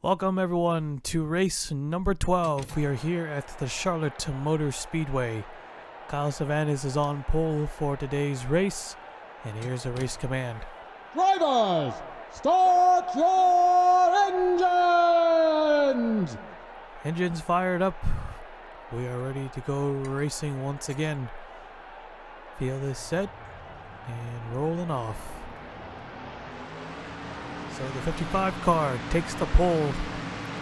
Welcome everyone to race number 12. We are here at the Charlotte Motor Speedway. Kyle Savanis is on pole for today's race, and here's a race command. Drivers, start your engines! Engines fired up. We are ready to go racing once again. Field is set and rolling off. So the 55 car takes the pole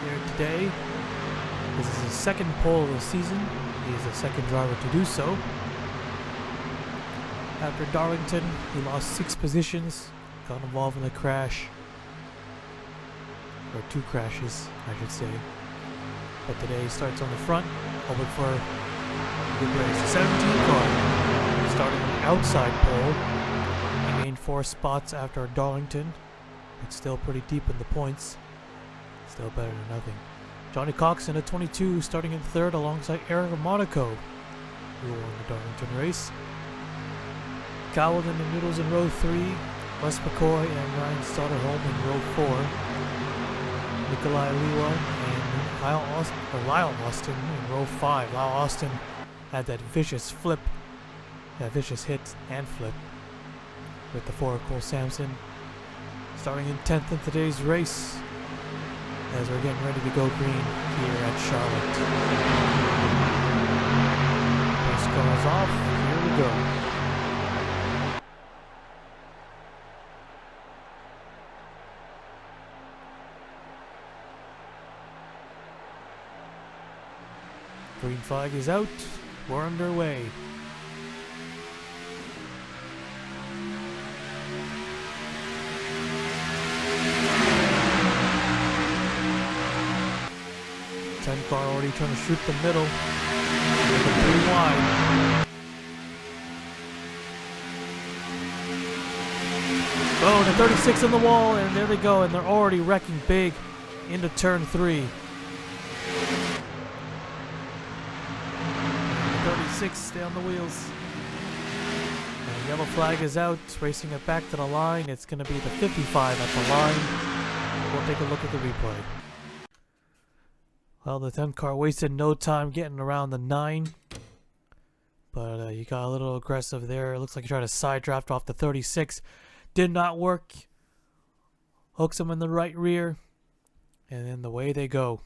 here today. This is his second pole of the season. He is the second driver to do so. After Darlington, he lost 6 positions, got involved in a crash. Or 2 crashes, I should say. But today he starts on the front, hoping for a good race. The 17 car starting on the outside pole. He gained 4 spots after Darlington. It's still pretty deep in the points. Still better than nothing. Johnny Cox in a 22 starting in third alongside Eric Monaco, who won the Darlington race. Cowled in the noodles in row 3. Wes McCoy and Ryan Stotterholm in row 4. Nikolai Lewa and Lyle Austin in row 5. Lyle Austin had that vicious flip, that vicious hit and flip with the 4 Cole Sampson. Starting in 10th in today's race, as we're getting ready to go green here at Charlotte. First car's off, here we go. Green flag is out, we're underway. Car already trying to shoot the middle. Make it 3 wide. Oh, the 36 on the wall, and there they go, and they're already wrecking big into turn 3. 36, stay on the wheels. And the yellow flag is out, racing it back to the line. It's going to be the 55 at the line. We'll take a look at the replay. Well, the 10 car wasted no time getting around the 9. But he got a little aggressive there. It looks like he tried to side draft off the 36. Did not work. Hooks him in the right rear. And then the way they go.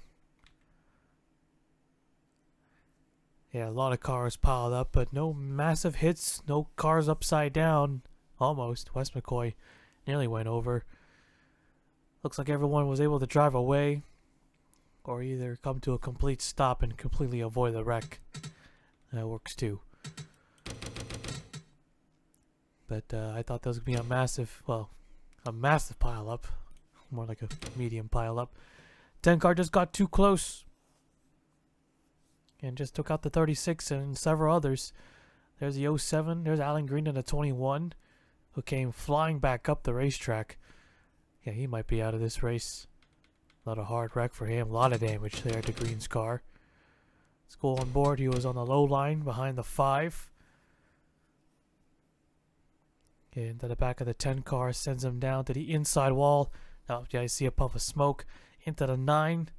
Yeah, a lot of cars piled up, but no massive hits. No cars upside down. Almost. Wes McCoy nearly went over. Looks like everyone was able to drive away, or either come to a complete stop and completely avoid the wreck. That works too. But I thought there was going to be a massive pile up. More like a medium pile up. 10 car just got too close. And just took out the 36 and several others. There's the 07. There's Alan Green in the 21. Who came flying back up the racetrack. Yeah, he might be out of this race. A lot of hard wreck for him. A lot of damage there to Green's car. Let's go on board. He was on the low line behind the 5. Into the back of the 10 car. Sends him down to the inside wall. Now, yeah, you see a puff of smoke. Into the 9.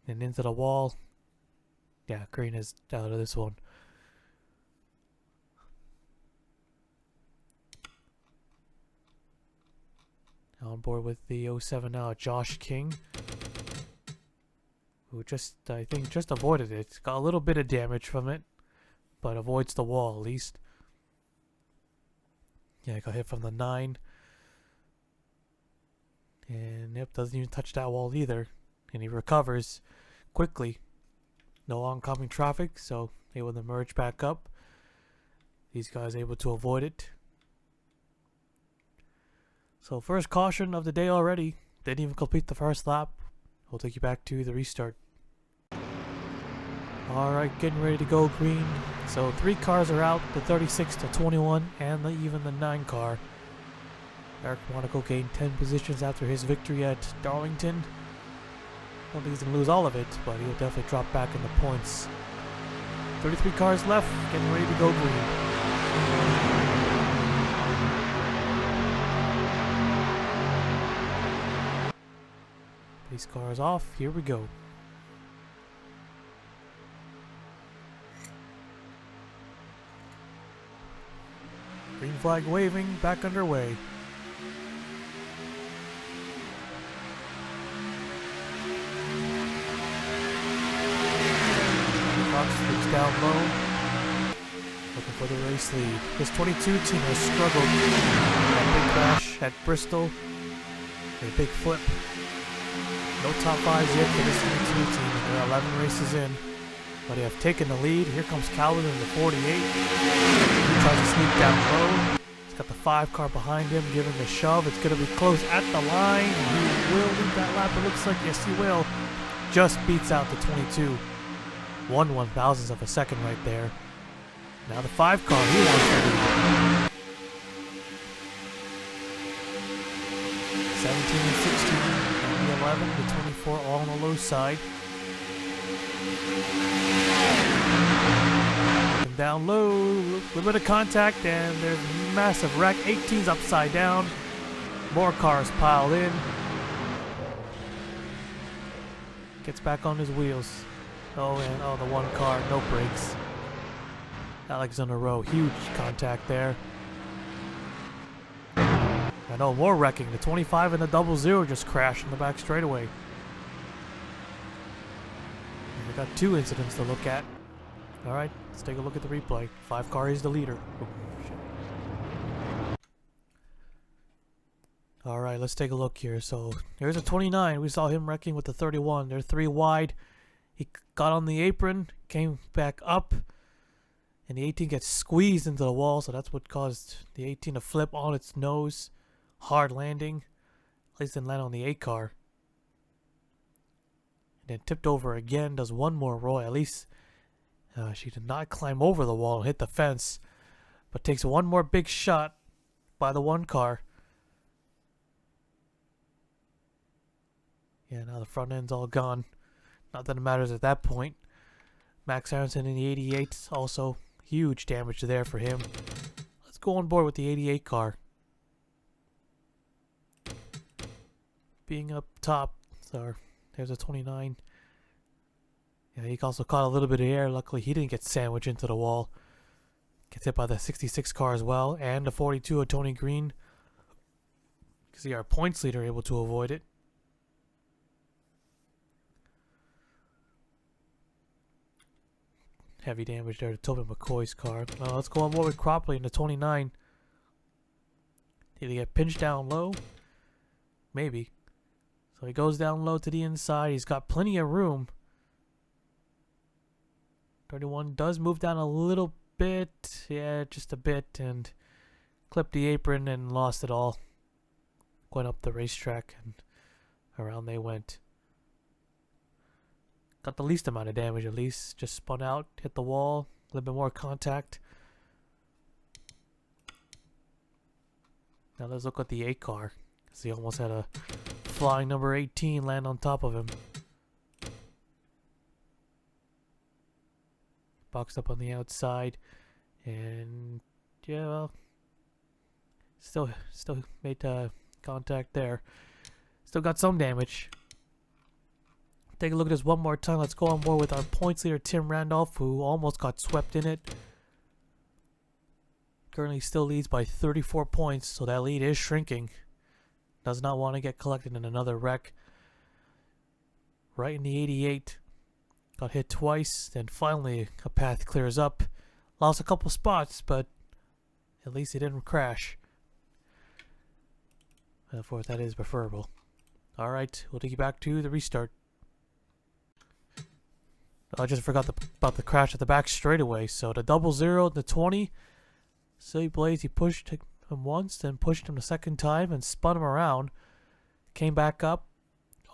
And into the wall. Yeah, Green is out of this one. On board with the 07 now, Josh King. Who I think just avoided it. Got a little bit of damage from it, but avoids the wall at least. Yeah, got hit from the 9. And yep, doesn't even touch that wall either. And he recovers quickly. No oncoming traffic, so able to merge back up. These guys able to avoid it. So first caution of the day already. Didn't even complete the first lap. We'll take you back to the restart. Alright, getting ready to go green. So 3 cars are out, the 36 to 21 and even the 9 car. Eric Monaco gained 10 positions after his victory at Darlington. I don't think he's going to lose all of it, but he'll definitely drop back in the points. 33 cars left, getting ready to go green. These cars off. Here we go. Green flag waving, back underway. Cox looks down low, looking for the race lead. This 22 team has struggled. That big crash at Bristol, a big flip. No top fives yet for this 22 team. They're 11 races in, but they have taken the lead. Here comes Calvin in the 48. He tries to sneak down low. He's got the 5 car behind him, giving the shove. It's going to be close at the line. He will lead that lap. It looks like, yes, he will. Just beats out the 22. 1/1000th of a second right there. Now the 5 car, he wants to lead. 17 and 16, and the 11, the 24 all on the low side. And down low, a little bit of contact, and there's a massive wreck. 18's upside down. More cars piled in. Gets back on his wheels. Oh, and oh, the 1 car, no brakes. Alexander Rowe, huge contact there. I know, more wrecking. The 25 and the 00 just crashed in the back straightaway. And we got 2 incidents to look at. Alright, let's take a look at the replay. 5 car is the leader. Alright, let's take a look here. So, there's a 29. We saw him wrecking with the 31. They're 3 wide. He got on the apron, came back up, and the 18 gets squeezed into the wall, so that's what caused the 18 to flip on its nose. Hard landing. At least didn't land on the 8 car. And then tipped over again, does 1 more roll. At least she did not climb over the wall and hit the fence, but takes 1 more big shot by the 1 car. Yeah, now the front end's all gone. Not that it matters at that point. Max Aronson in the 88, also huge damage there for him. Let's go on board with the 88 car. Being up top, so there's a 29. Yeah, he also caught a little bit of air. Luckily, he didn't get sandwiched into the wall. Gets hit by the 66 car as well, and the 42 of Tony Green. You see our points leader able to avoid it. Heavy damage there to Tobin McCoy's car. Well, let's go on board with Cropley in the 29. Did he get pinched down low? Maybe. So he goes down low to the inside. He's got plenty of room. 31 does move down a little bit. Yeah, just a bit. And clipped the apron and lost it all. Went up the racetrack and around they went. Got the least amount of damage at least. Just spun out, hit the wall, a little bit more contact. Now let's look at the 8 car. Because he almost had a flying number 18 land on top of him. Boxed up on the outside. And yeah, well, still made contact there. Still got some damage. Take a look at this one more time. Let's go on board with our points leader, Tim Randolph, who almost got swept in it. Currently still leads by 34 points, so that lead is shrinking. Does not want to get collected in another wreck. Right in the 88. Got hit twice, then finally a path clears up. Lost a couple spots, but at least he didn't crash. Therefore, that is preferable. Alright, we'll take you back to the restart. I just forgot about the crash at the back straightaway. So the 00, the 20, Silly Blaze, he pushed him once, then pushed him the second time and spun him around. Came back up,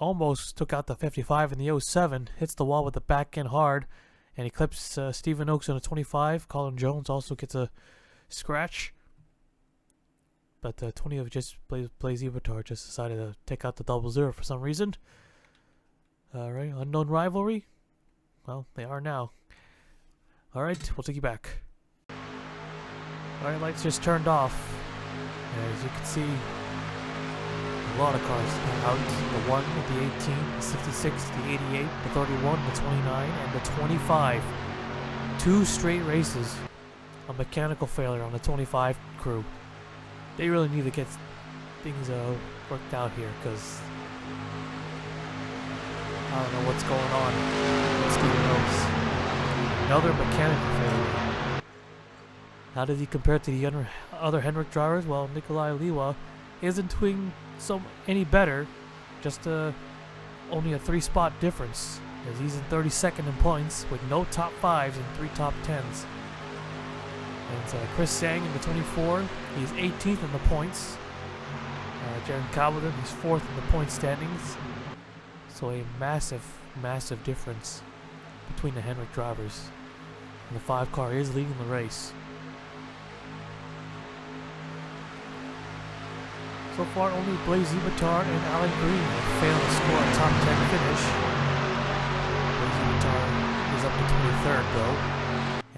almost took out the 55 in the 07, hits the wall with the back end hard, and he clips Stephen Oakes on the 25. Colin Jones also gets a scratch. But the 20 of just Blaze Evitar just decided to take out the 00 for some reason. Alright, unknown rivalry. Well, they are now. Alright, we'll take you back. Alright, lights just turned off. As you can see, A lot of cars out. The 1, the 18, the 66, the 88, the 31, the 29, and the 25. 2 straight races. A mechanical failure on the 25 crew. They really need to get things worked out here, because I don't know what's going on. Let's get knows. Another mechanical failure. How does he compare to the other Hendrick drivers? Well, Nikolai Liwa isn't doing any better. Just only a 3-spot difference, as he's in 32nd in points with no top 5s and 3 top 10s. And Chris Sang in the 24, he's 18th in the points. Jaron Cabaldon, he's 4th in the point standings. So a massive, massive difference between the Hendrick drivers. And the 5 car is leading the race. So far, only Blaise Zivatar and Alan Green have failed to score a top 10 finish. Blaise Zivatar is up to 23rd though,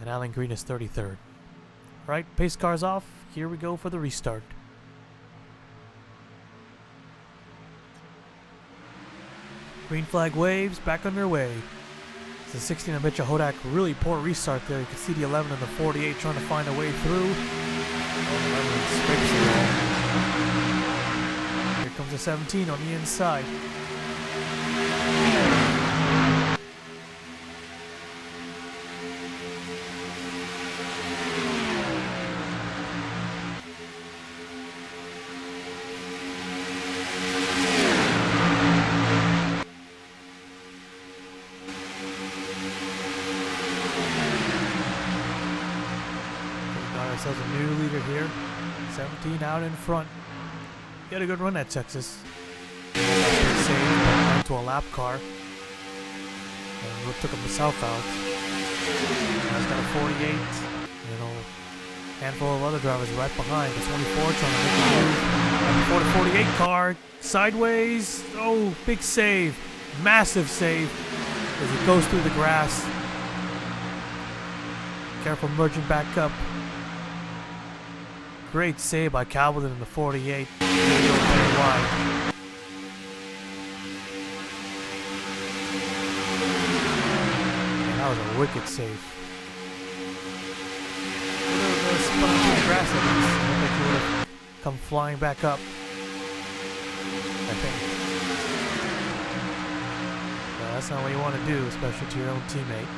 and Alan Green is 33rd. Alright, pace cars off. Here we go for the restart. Green flag waves, back underway. It's the 16, I bet you Hodak, really poor restart there. You can see the 11 and the 48 trying to find a way through. Here comes the 17 on the inside. Ourselves a new leader here. 17 out in front. He had a good run at Texas. Saved to a lap car. And took him south out. Now he's got a 48. You know, handful of other drivers right behind. The 24 trying to make a move. And before the 48 car, sideways. Oh, big save. Massive save as he goes through the grass. Careful merging back up. Great save by Cabaldon in the 48. Very wide. And that was a wicked save. Would have spun into the grass at least. I don't think he would have come flying back up. I think. But that's not what you want to do, especially to your own teammate.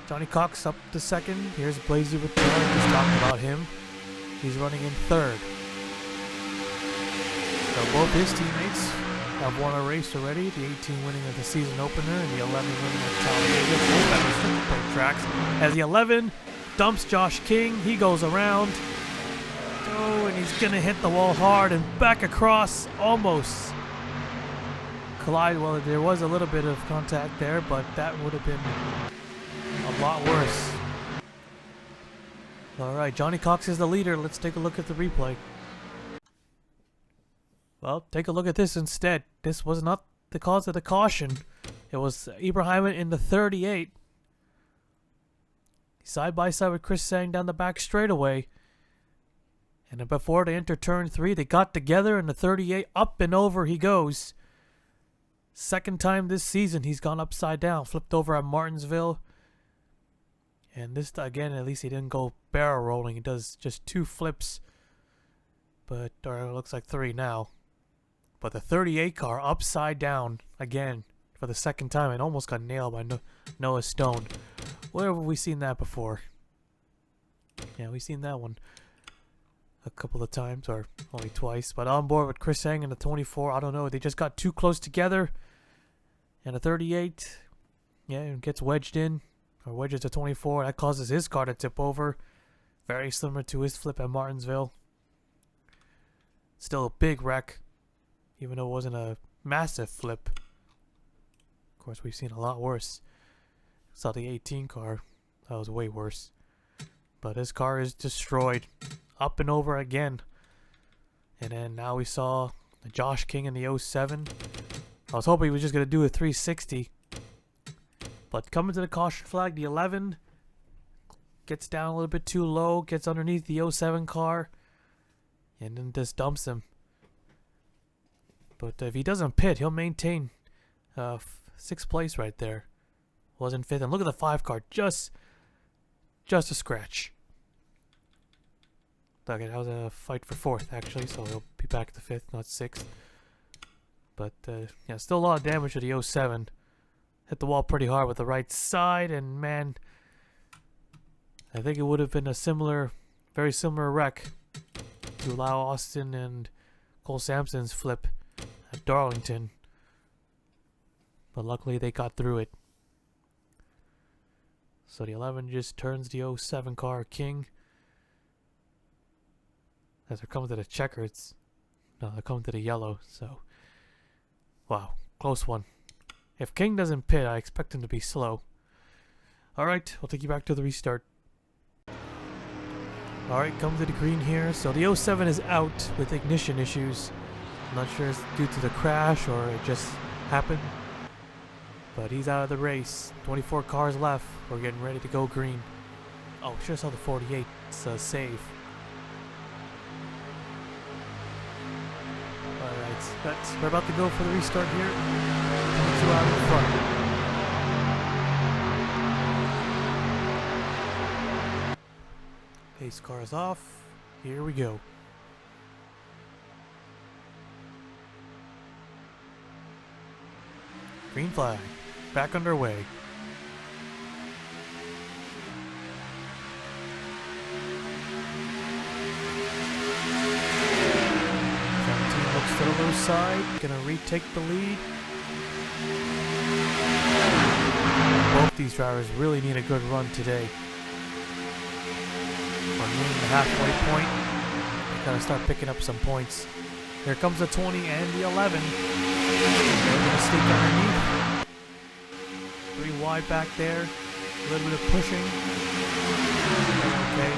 Johnny Cox up to 2nd. Here's Blaise Zivatar. Just talking about him. He's running in 3rd. So both his teammates have won a race already. The 18 winning at the season opener and the 11 winning at Talladega. Both at restricted point tracks. As the 11 dumps Josh King, he goes around. Oh, and he's gonna hit the wall hard and back across almost. Collide. Well, there was a little bit of contact there, but that would have been a lot worse. Alright, Johnny Cox is the leader. Let's take a look at the replay. Well, take a look at this instead. This was not the cause of the caution. It was Ibrahim in the 38. Side by side with Chris Sang down the back straightaway. And then before they enter turn 3, they got together and the 38 up and over he goes. Second time this season he's gone upside down. Flipped over at Martinsville. And this, again, at least he didn't go barrel rolling. He does just 2 flips. But, or it looks like 3 now. But the 38 car upside down again for the second time. And almost got nailed by Noah Stone. Where have we seen that before? Yeah, we've seen that one a couple of times. Or only twice. But on board with Chris Sang and the 24. I don't know. They just got too close together. And the 38. Yeah, it gets wedged in. Or wedges to 24. That causes his car to tip over. Very similar to his flip at Martinsville. Still a big wreck. Even though it wasn't a massive flip. Of course, we've seen a lot worse. Saw the 18 car. That was way worse. But his car is destroyed. Up and over again. And then now we saw Josh King in the 07. I was hoping he was just going to do a 360. But coming to the caution flag, the 11 gets down a little bit too low, gets underneath the 07 car, and then just dumps him. But if he doesn't pit, he'll maintain 6th place right there. Was in 5th. And look at the 5 car. Just a scratch. Okay, that was a fight for 4th, actually. So he'll be back to 5th, not 6th. But, yeah, still a lot of damage to the 07. Hit the wall pretty hard with the right side. And, man, I think it would have been a very similar wreck to allow Austin and Cole Sampson's flip at Darlington. But luckily they got through it. So the 11 just turns the 07 car king. As they're coming to the checkers. No, they're coming to the yellow. So, wow, close one. If King doesn't pit, I expect him to be slow. Alright, we'll take you back to the restart. Alright, come to the green here. So the 07 is out with ignition issues. I'm not sure it's due to the crash or it just happened. But he's out of the race. 24 cars left. We're getting ready to go green. Oh, sure saw the 48. It's a save. Alright, we're about to go for the restart here. 22 out in front. Pace car is off. Here we go. Green flag. Back underway. Looks to the low side. Gonna retake the lead. Both these drivers really need a good run today. We're nearing the halfway point. They gotta start picking up some points. Here comes the 20 and the 11. They're gonna sneak underneath. 3 wide back there. A little bit of pushing. Okay.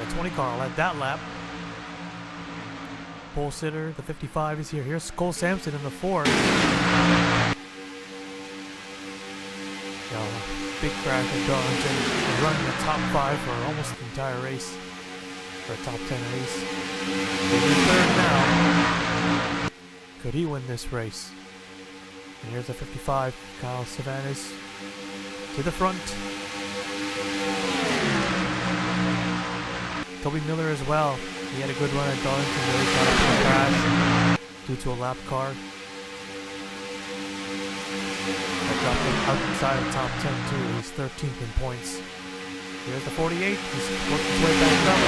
The 20 car will let that lap. Pole sitter, the 55 is here. Here's Cole Sampson in the 4. Big crash at Darlington. He's running the top 5 for almost the entire race. For a top 10 race. He's in 3rd now. Could he win this race? And here's the 55, Kyle Savanas to the front. Toby Miller as well. He had a good run at Darlington, but he got up in a crash due to a lap car. That dropped him outside the top 10 too. He's 13th in points. Here's the 48. He's working his way back up.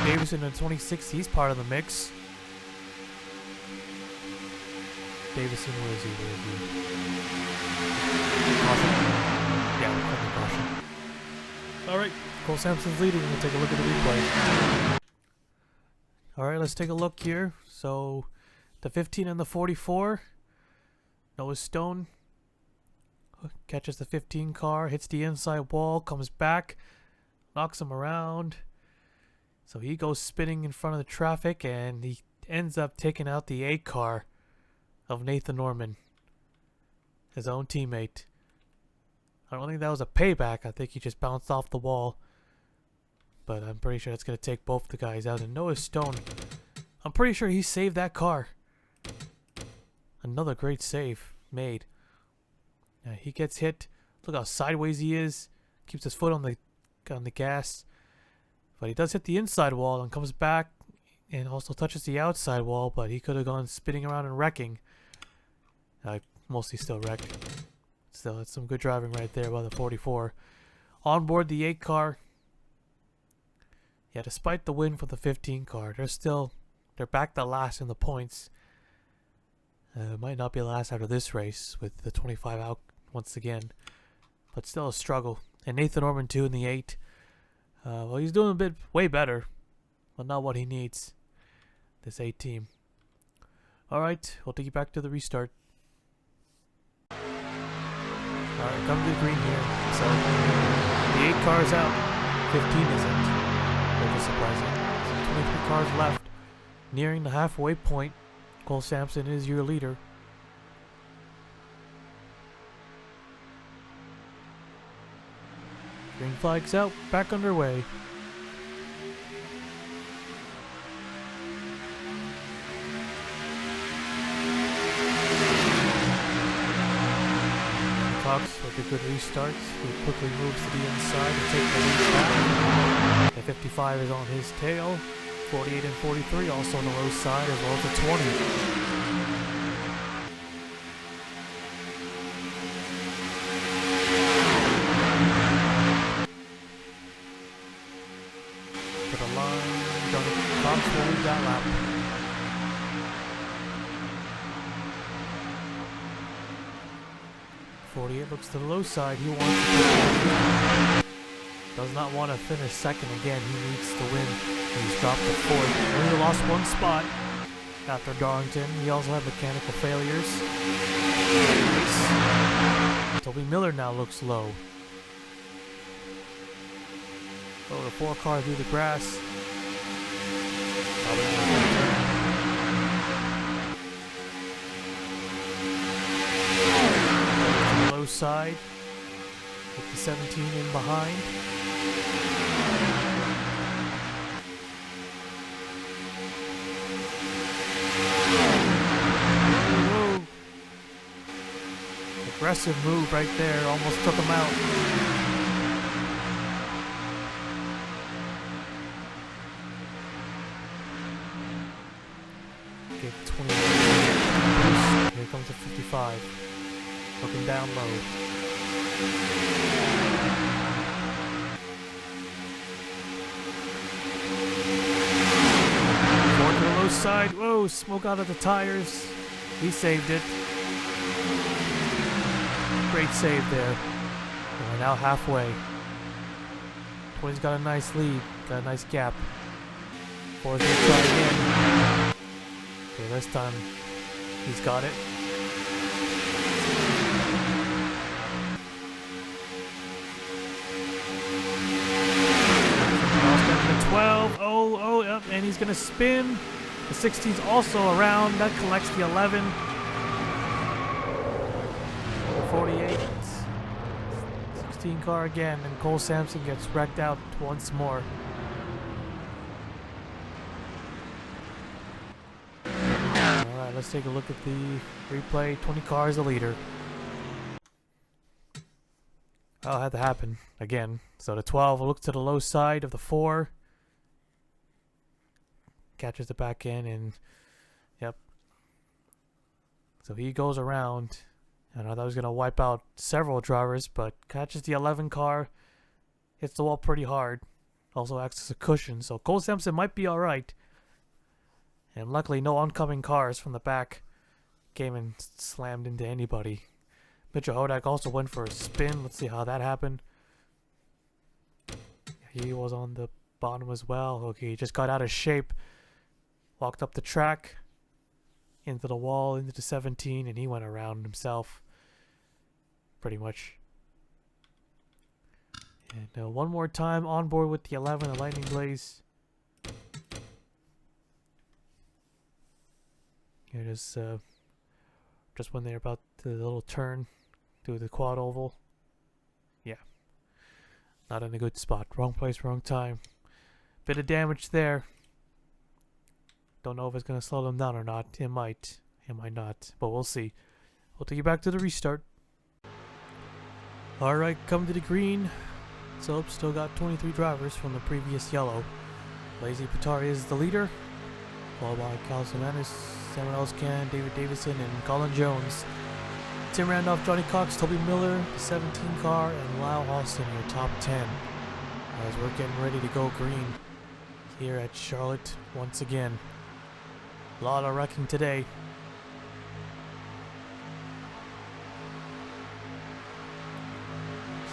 David Davison in 26. He's part of the mix. Davison, where is he? Caution? Yeah, caution. Alright, Cole Sampson's leading. We'll take a look at the replay. Alright, let's take a look here. So, the 15 and the 44. Noah Stone catches the 15 car, hits the inside wall, comes back, knocks him around. So he goes spinning in front of the traffic, and he ends up taking out the 8 car of Nathan Norman, his own teammate. I don't think that was a payback. I think he just bounced off the wall. But I'm pretty sure that's going to take both the guys out. And Noah Stone, I'm pretty sure he saved that car. Another great save made. He gets hit. Look how sideways he is. Keeps his foot on the gas. But he does hit the inside wall and comes back and also touches the outside wall. But he could have gone spinning around and wrecking. Mostly still wrecked. Still, that's some good driving right there by the 44. On board the 8 car. Yeah, despite the win for the 15 car, they're back to last in the points. Might not be last after this race with the 25 out once again, but still a struggle. And Nathan Norman too in the 8. Well, he's doing way better, but not what he needs. This 8 team. All right, we'll take you back to the restart. All right, come to the green here. So the 8 cars out, 15 isn't. Which is surprising. So 23 cars left, nearing the halfway point. Cole Sampson is your leader. Green flag's out, back underway. Cox with a good restart. He quickly moves to the inside to take the lead back. The 55 is on his tail. 48 and 43 also on the low side, as well as the 20. To the line, Johnny Cox will lead that lap. .48 looks to the low side. He wants to does not want to finish second again. He needs to win. He's dropped to fourth. Only lost one spot after Darlington. He also had mechanical failures. Toby Miller now looks low. Oh, the 4 car through the grass. Probably not gonna turn. Low side with the 17 in behind. Whoa. Aggressive move right there, almost took him out. Okay, 20. Here comes the 55. Looking down low. Forward to the low side. Whoa, smoke out of the tires. He saved it. Great save there. And we're now halfway. 20's got a nice lead. Got a nice gap. Forward's gonna try again. Okay, this time he's got it. 12. Oh, yep, and he's gonna spin. The 16's also around. That collects the 11. 48. 16 car again, and Cole Sampson gets wrecked out once more. Alright, let's take a look at the replay. 20 cars, the leader. That'll have to happen again. So the 12 will look to the low side of the 4. Catches the back end, and yep. So he goes around. I know that was going to wipe out several drivers, but catches the 11 car. Hits the wall pretty hard. Also acts as a cushion. So Cole Sampson might be alright. And luckily no oncoming cars from the back came and slammed into anybody. Mitchell Hodak also went for a spin. Let's see how that happened. He was on the bottom as well. Okay, he just got out of shape. Walked up the track. Into the wall, into the 17, and he went around himself. Pretty much. And one more time on board with the 11, the Lightning Blaze. Here it is, just when they're about to the little turn to the quad oval. Yeah. Not in a good spot. Wrong place, wrong time. Bit of damage there. Don't know if it's going to slow them down or not. It might. It might not. But we'll see. We'll take you back to the restart. Alright, come to the green. So still got 23 drivers from the previous yellow. Lazy Patari is the leader. Followed by Cal Semanis, Samuel Elscan, David Davison, and Colin Jones. Tim Randolph, Johnny Cox, Toby Miller, the 17 car, and Lyle Austin, your top 10. As we're getting ready to go green here at Charlotte once again. A lot of wrecking today.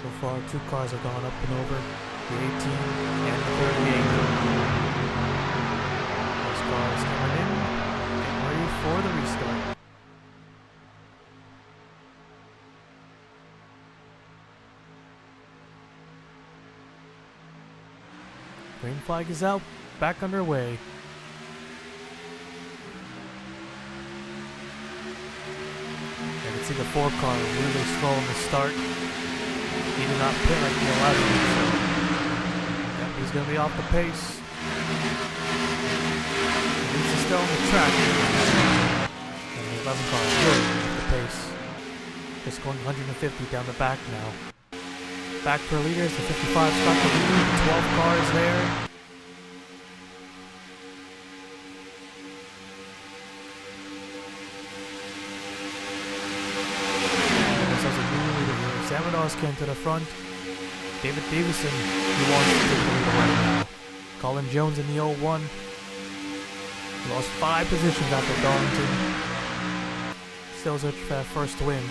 So far, 2 cars have gone up and over. The 18 and the 38. Those cars coming in. Getting ready for the restart. Green flag is out. Back underway. You can see the 4 car really slow in the start. He did not pit like the 11, so yep, he's going to be off the pace. He's still on the track. And the 11 car is really off the pace. Just going 150 down the back now. Back for leaders, the 55's got the lead, the 12 car is there. This has a new leader here. Samadowski to the front. David Davison, who wants to take the lead right now. Colin Jones in the 01. He lost 5 positions after Darlington. Still searching for that first win.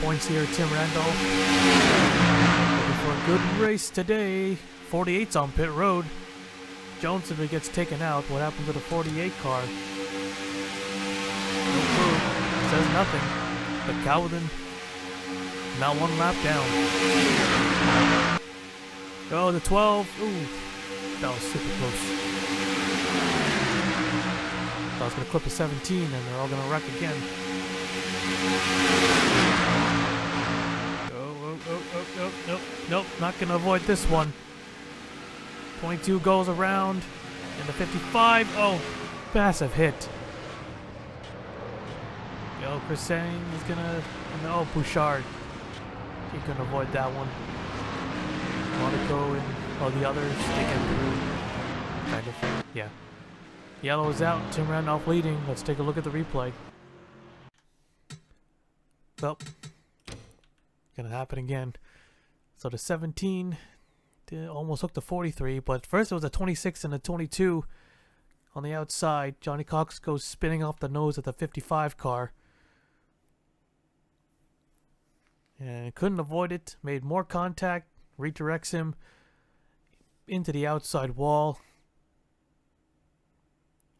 Points here, Tim Randolph. Looking for a good race today. 48's on pit road. Jones, if he gets taken out, what happened to the 48 car? No clue. Says nothing. But Cowden, now 1 lap down. Oh, the 12. Ooh. That was super close. I was going to clip a 17 and they're all going to wreck again. Nope, not going to avoid this one. 22 goes around. And the 55, oh, massive hit. Yo, Chris Sang is going to, oh, Bouchard. He couldn't avoid that one. Monaco and all the others, they get through. Kind of, yeah. Yellow is out, Tim Randolph leading. Let's take a look at the replay. Well, gonna happen again. So the 17 almost hooked the 43, but first it was a 26 and a 22 on the outside. Johnny Cox goes spinning off the nose of the 55 car. And couldn't avoid it, made more contact, redirects him into the outside wall.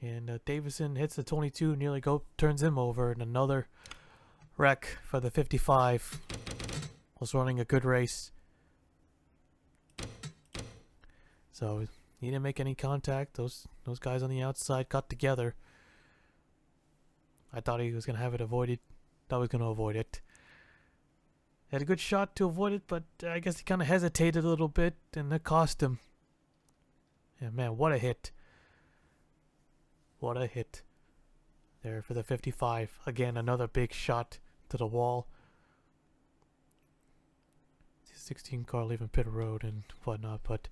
And Davison hits the 22, nearly turns him over, and another wreck for the 55. Was running a good race. So he didn't make any contact. Those guys on the outside got together. I thought he was gonna have it avoided. Thought he was gonna avoid it. Had a good shot to avoid it, but I guess he kind of hesitated a little bit, and it cost him. And man, what a hit. What a hit. There for the 55. Again, another big shot to the wall. 16 car leaving pit road and whatnot, but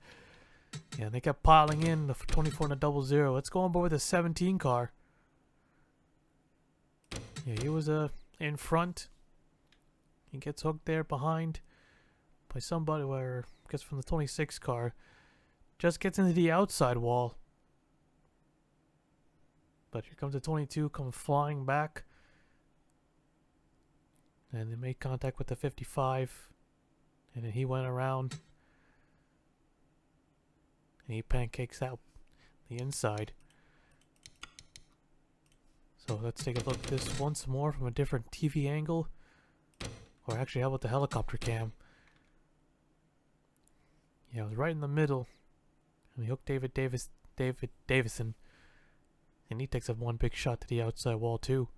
yeah, they kept piling in the 24 and a 00. Let's go on board with the 17 car. Yeah, he was in front. He gets hooked there behind by somebody, where gets from the 26 car. Just gets into the outside wall. But here comes the 22, comes flying back. And they made contact with the 55. And then he went around. And he pancakes out the inside. So let's take a look at this once more from a different TV angle. Or actually, how about the helicopter cam? Yeah, it was right in the middle. And he hooked David Davison. And he takes up one big shot to the outside wall too.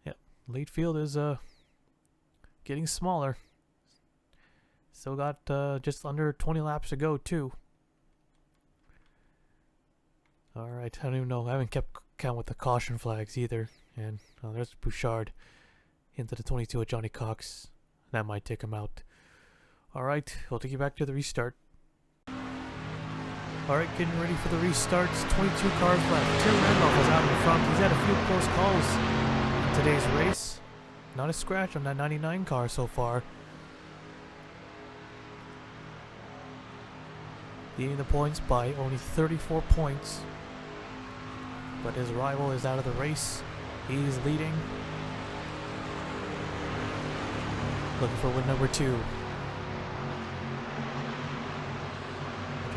Yep, lead field is getting smaller. Still got just under 20 laps to go too. Alright, I don't even know. I haven't kept count with the caution flags either. And there's Bouchard into the 22 with Johnny Cox. That might take him out. Alright, we'll take you back to the restart. Alright, getting ready for the restarts. 22 cars left. Tim Randolph is out in front. He's had a few close calls in today's race. Not a scratch on that 99 car so far. Leading the points by only 34 points. But his rival is out of the race. He's leading. Looking for win number 2.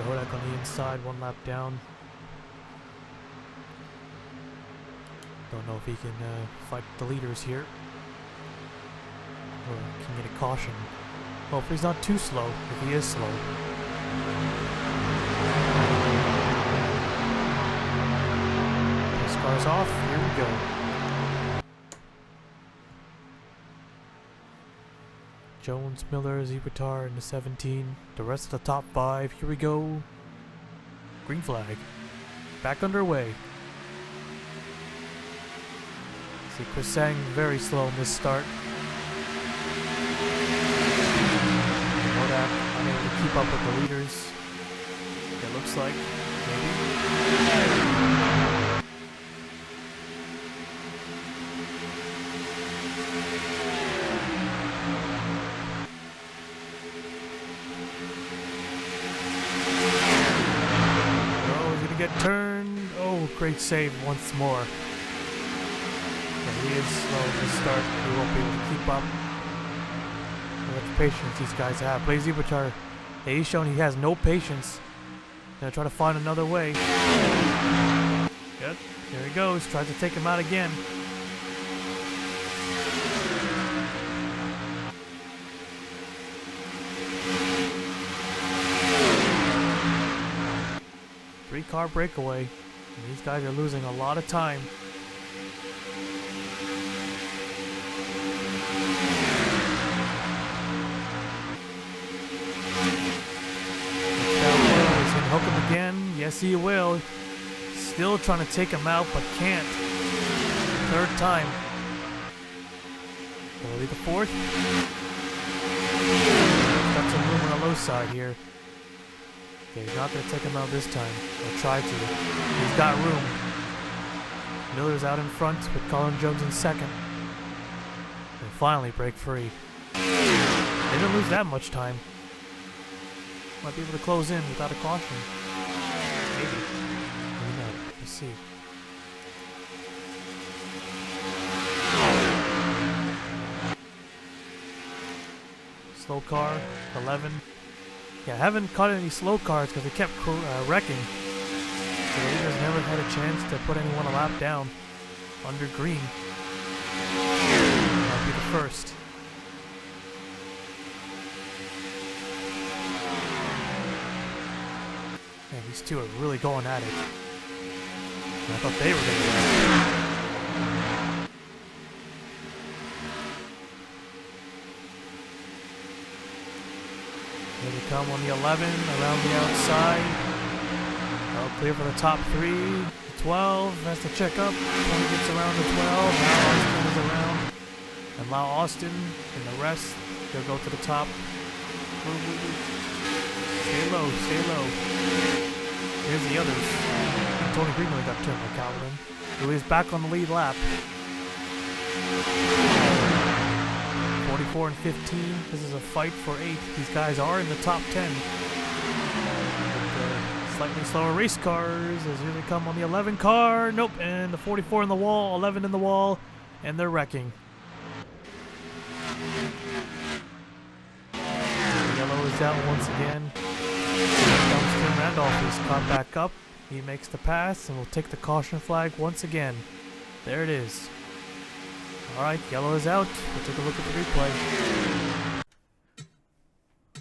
Hodak on the inside, 1 lap down. Don't know if he can fight the leaders here. Or can get a caution. Well, if he's not too slow, if he is slow. This car's off, here we go. Jones, Miller, Zibitar in the 17. The rest of the top 5. Here we go. Green flag. Back underway. See Chris Sang very slow in this start. Modak unable to keep up with the leaders. It looks like, maybe. Oh, he's gonna get turned. Oh, great save once more. But he is slow in this start. He won't be able to keep up. How much patience these guys have. Blazy Bachar, he's shown he has no patience. Gonna try to find another way. Yep, there he goes. Tries to take him out again. Three-car breakaway. And these guys are losing a lot of time. Hook him again. Yes, he will. Still trying to take him out, but can't. Third time. Will it be the fourth? Got some room on the low side here. Okay, he's not going to take him out this time. He'll try to. He's got room. Miller's out in front with Colin Jones in second. And finally break free. They didn't lose that much time. Might be able to close in without a caution. Maybe. Maybe not. We'll see. Slow car, 11. Yeah, I haven't caught any slow cars because they kept wrecking. So the leaders never had a chance to put anyone a lap down under green. Might be the first. Man, these two are really going at it. I thought they were going to win. Here they come on the 11, around the outside. All clear for the top 3. The 12 has to check up. 20 gets around the 12. Now Austin is around. And Lau Austin and the rest, they'll go to the top. Stay low, stay low. Here's the others. Tony Greenway got turned by Calvin, who is back on the lead lap. 44 and 15. This is a fight for 8. These guys are in the top 10. But, slightly slower race cars as here they come on the 11 car. Nope, and the 44 in the wall, 11 in the wall, and they're wrecking. Yellow is out once again. Dumpster Randolph is caught back up. He makes the pass and will take the caution flag once again. There it is. Alright, yellow is out. We'll take a look at the replay.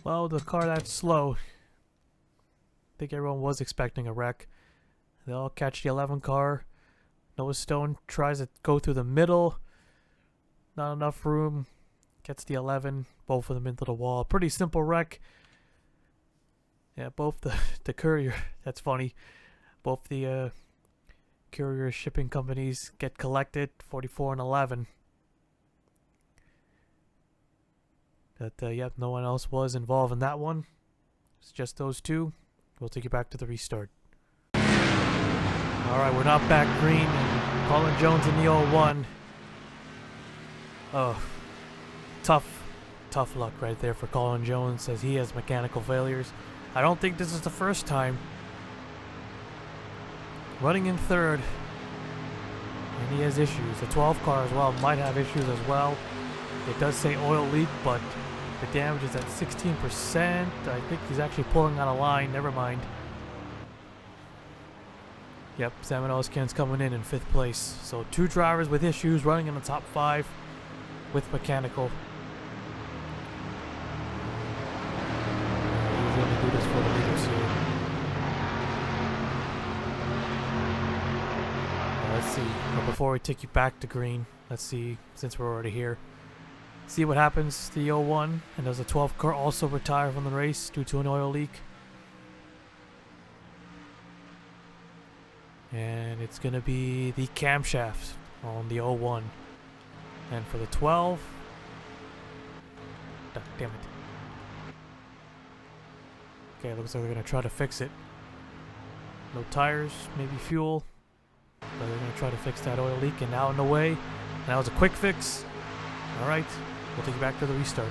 Well, the car that's slow. I think everyone was expecting a wreck. They'll catch the 11 car. Noah Stone tries to go through the middle. Not enough room. Gets the 11. Both of them into the wall. Pretty simple wreck. Yeah, both the courier. That's funny. Both the courier shipping companies get collected. 44 and 11. But yep, no one else was involved in that one. It's just those two. We'll take you back to the restart. Alright, we're not back green. And Colin Jones in the 0-1. Oh, tough luck right there for Colin Jones as he has mechanical failures. I don't think this is the first time. Running in third. And he has issues. The 12 car as well might have issues as well. It does say oil leak, but the damage is at 16%. I think he's actually pulling out a line. Never mind. Yep, Salmon Oskin's coming in 5th place. So 2 drivers with issues running in the top 5 with mechanical. He's going to do this for the leaders here. Let's see. But before we take you back to green, let's see, since we're already here. See what happens to the 01. And does the 12 car also retire from the race due to an oil leak? And it's going to be the camshaft on the 01. And for the 12. Damn it. Okay, looks like they're going to try to fix it. No tires, maybe fuel. But they're going to try to fix that oil leak, and now in the way. And that was a quick fix. Alright, we'll take you back to the restart.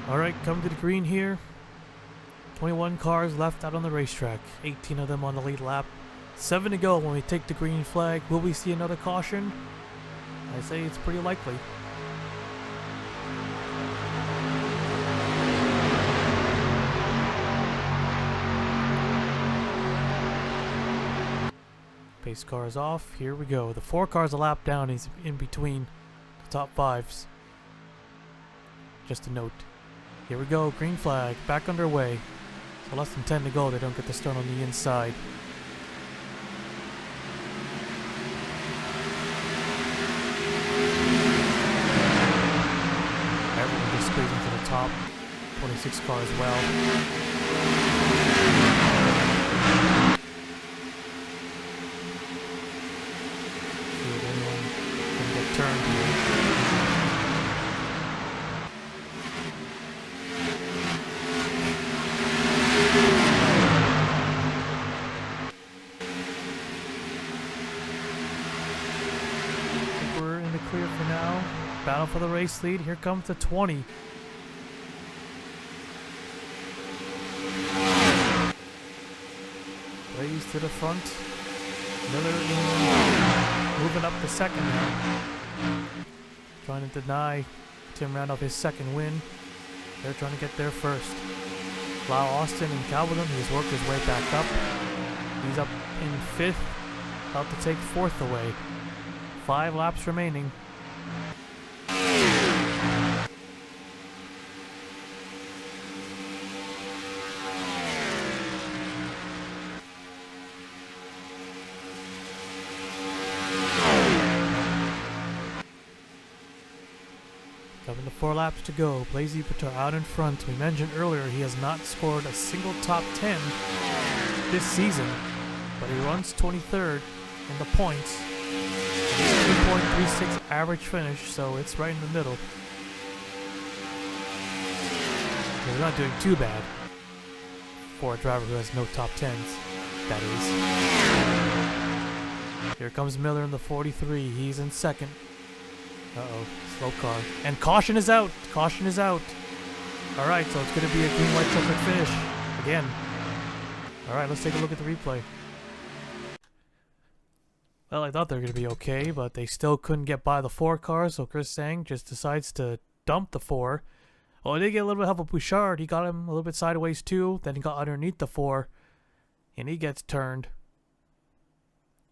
Alright, coming to the green here. 21 cars left out on the racetrack. 18 of them on the lead lap. 7 to go when we take the green flag. Will we see another caution? I say it's pretty likely. Pace car is off. Here we go. The 4 cars a lap down. He's in between the top 5s. Just a note. Here we go. Green flag. Back underway. So less than 10 to go. They don't get the start on the inside. Everyone just squeezing to the top. 26 car as well. Turn here. I think we're in the clear for now. Battle for the race lead. Here comes the 20. Blaze to the front. Miller moving up the second now. Trying to deny Tim Randolph his second win. They're trying to get there first. Lyle Austin and Calvin, he's worked his way back up. He's up in 5th, about to take 4th away. 5 laps remaining. Coming to 4 laps to go. Blazy Patar out in front. We mentioned earlier he has not scored a single top 10 this season, but he runs 23rd in the points. 2.36 average finish, so it's right in the middle. He's not doing too bad for a driver who has no top 10s, that is. Here comes Miller in the 43. He's in 2nd. Uh-oh, slow car. And caution is out! Caution is out! Alright, so it's going to be a green, white, chocolate finish. Again. Alright, let's take a look at the replay. Well, I thought they were going to be okay, but they still couldn't get by the 4 cars, so Chris Sang just decides to dump the 4. Well, he did get a little bit of help with Bouchard. He got him a little bit sideways too. Then he got underneath the 4, and he gets turned.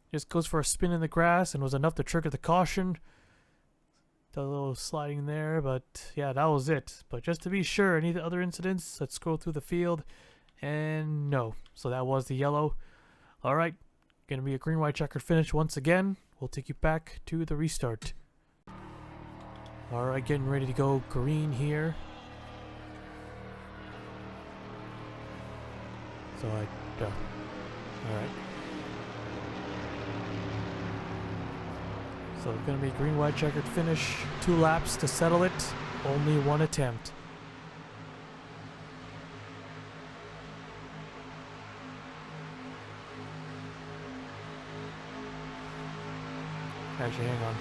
Just goes for a spin in the grass and was enough to trigger the caution. A little sliding there, but yeah, that was it. But just to be sure, any other incidents, let's scroll through the field. And no. So that was the yellow. Alright, gonna be a green, white, checkered finish once again. We'll take you back to the restart. Alright, getting ready to go green here. So alright. So it's going to be green, white, checkered finish. 2 laps to settle it. Only 1 attempt. Actually, hang on.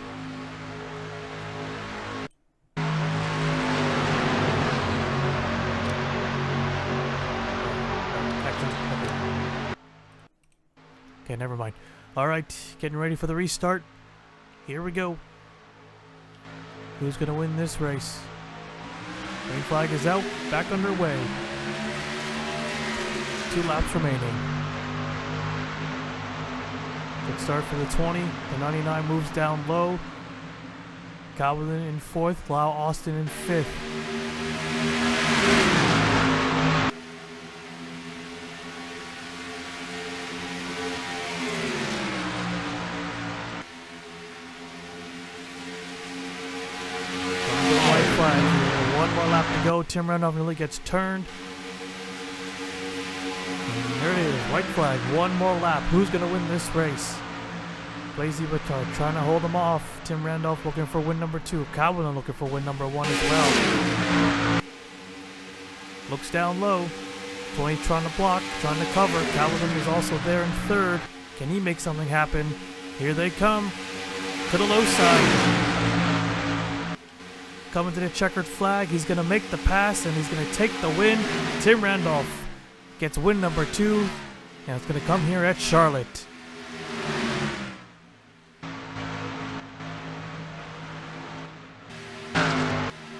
Okay, never mind. Alright, getting ready for the restart. Here we go. Who's going to win this race? Green flag is out. Back underway. 2 laps remaining. Good start for the 20. The 99 moves down low. Calvin in 4th. Lyle Austin in 5th. One more lap to go. Tim Randolph really gets turned. And there it is. White flag. One more lap. Who's going to win this race? Lazy Retard trying to hold him off. Tim Randolph looking for win number 2. Calvin looking for win number 1 as well. Looks down low. 20 trying to block, trying to cover. Calvin is also there in 3rd. Can he make something happen? Here they come. To the low side. Coming to the checkered flag. He's going to make the pass and he's going to take the win. Tim Randolph gets win number 2. And it's going to come here at Charlotte.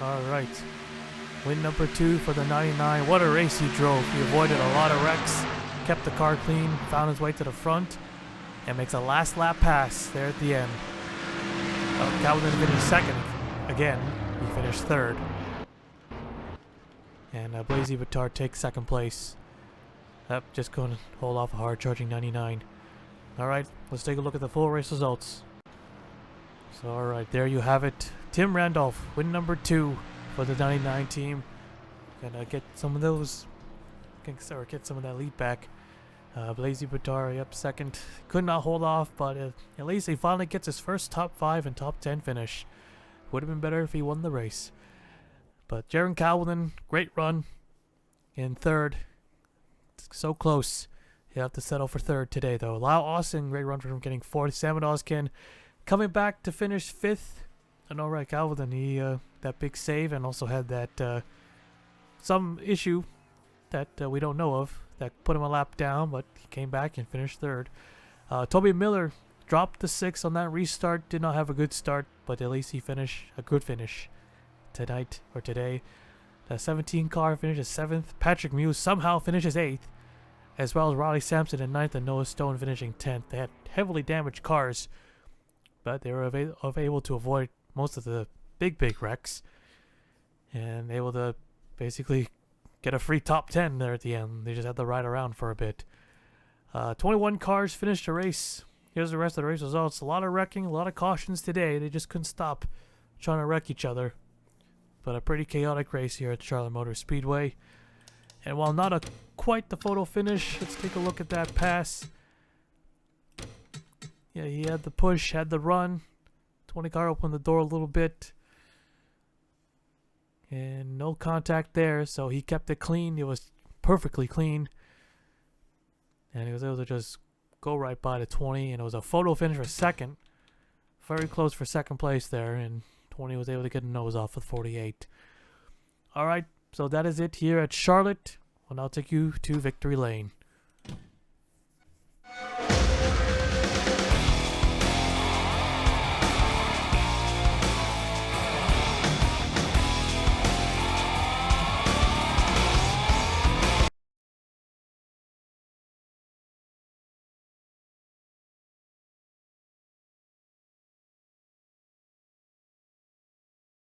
Alright. Win number 2 for the 99. What a race he drove. He avoided a lot of wrecks. Kept the car clean. Found his way to the front. And makes a last lap pass there at the end. Calvin finished 2nd. Again, he finished 3rd. And Blazy Bittar takes 2nd place. Yep, just going to hold off a hard charging 99. Alright, let's take a look at the full race results. So alright, there you have it. Tim Randolph, win number 2 for the 99 team. Gonna get some of those, or get some of that lead back. Blazy Bittar, yep, 2nd. Could not hold off, but at least he finally gets his first top 5 and top 10 finish. Would have been better if he won the race. But Jaron Calvin, great run in 3rd. So close. He'll have to settle for 3rd today, though. Lyle Austin, great run for him, getting 4th. Sam Oskin coming back to finish 5th. And alright, Calvin, he that big save and also had that some issue that we don't know of that put him a lap down, but he came back and finished 3rd. Toby Miller dropped the 6th on that restart. Did not have a good start, but at least he finished a good finish tonight or today. The 17 car finishes 7th. Patrick Muse somehow finishes 8th, as well as Riley Sampson in 9th and Noah Stone finishing 10th. They had heavily damaged cars, but they were able to avoid most of the big wrecks and able to basically get a free top 10 there at the end. They just had to ride around for a bit. 21 cars finished the race. Here's the rest of the race results. A lot of wrecking, a lot of cautions today. They just couldn't stop trying to wreck each other. But a pretty chaotic race here at Charlotte Motor Speedway. And while not quite the photo finish, let's take a look at that pass. Yeah, he had the push, had the run. 20 car opened the door a little bit. And no contact there, so he kept it clean. It was perfectly clean. And he was able to just go right by the 20. And it was a photo finish for 2nd. Very close for 2nd place there. And 20 was able to get a nose off with 48. Alright, so that is it here at Charlotte. We'll now take you to Victory Lane.